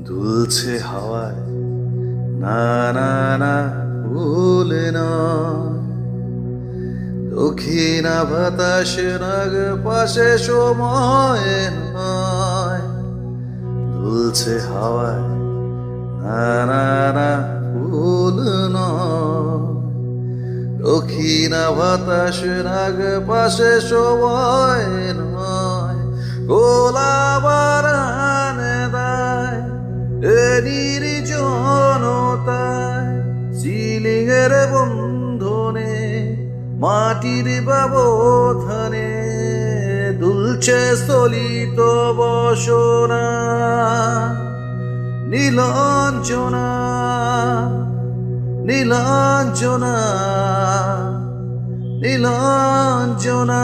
দুলছে হাওয়ায় না না না ভুলে না দক্ষিণা বাতাসে নাগ পাশে সময় নয় দুলছে হাওয়ায় না না না ভুল নয় দক্ষিণা বাতাসে নাগ পাশে সময় নয় গোলা বারানে দায় নির্জনতায় সিলিংয়ের বন্ধনে মাটির ব্যবধানে দুলছে স্থলিত বসনা নীলাঞ্জনা নীলাঞ্জনা নীলাঞ্জনা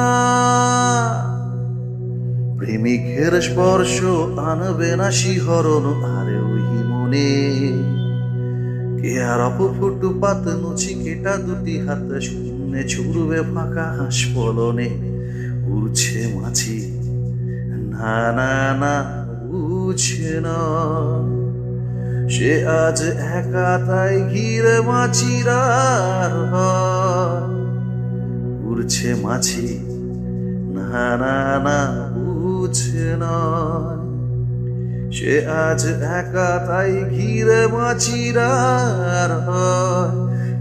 প্রেমিকের স্পর্শ আনবে না শিহরণ আরে ওই মনে কে আর অপফুটপাত নচিকেটা দুটি হাত শূন্যে ছুড়বে ফাঁকা হাসপলনে উড়ছে মাছি না না না বুঝছে না সে আজ একা তাই ঘিরে মাছিরার উড়ছে মাছি না না না বুঝছে না সে আজ একা তাই ঘিরে মাছিরার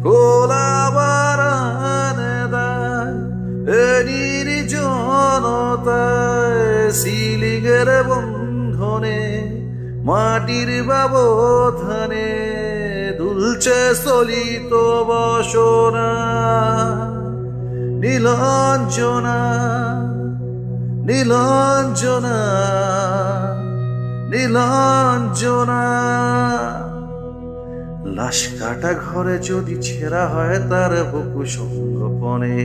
কোলা বারানে দায় নির্জনতায় সিলিংয়ের বন্ধনে মাটির ব্যবধানে দুলছে স্থলিত বসনা নীলাঞ্জনা নীলাঞ্জনা নীলাঞ্জনা লাশ কাটা ঘরে যদি ছেঁড়া হয় তার বুকু সঙ্গপনে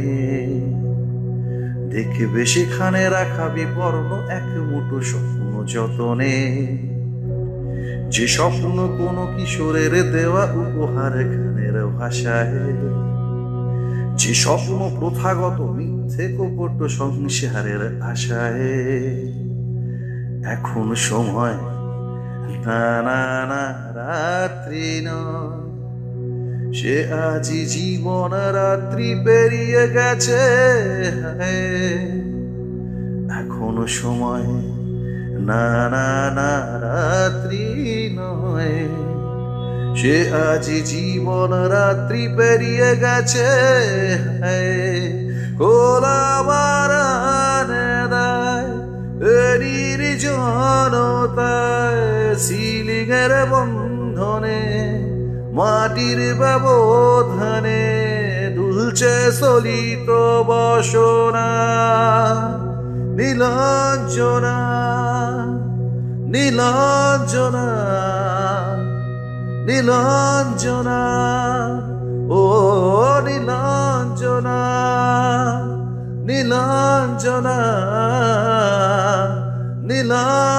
দেখবে সেখানে রাখা বিবর্ণ এক মুঠো স্বপ্ন যতনে যে স্বপ্ন কোন কিশোরের দেওয়া উপহার গানের ভাষায় যে স্বপ্ন প্রথাগত মিথ্যে কপট সংসারের আশায় এখন সময় না না না রাত্রি নয় সে আজি জীবন রাত্রি পেরিয়ে গেছে এখন সময় না না না রাত্রি নয় সে আজি জীবন রাত্রি পেরিয়ে গেছে কোলা বারানে দায় নির্জনতায় সিলিংয়ের বন্ধনে মাটির ব্যবধানে দুলছে স্থলিত বসনা নীলাঞ্জনা নীলাঞ্জনা নীলাঞ্জনা ও নীলাঞ্জনা নীলাঞ্জনা নীলা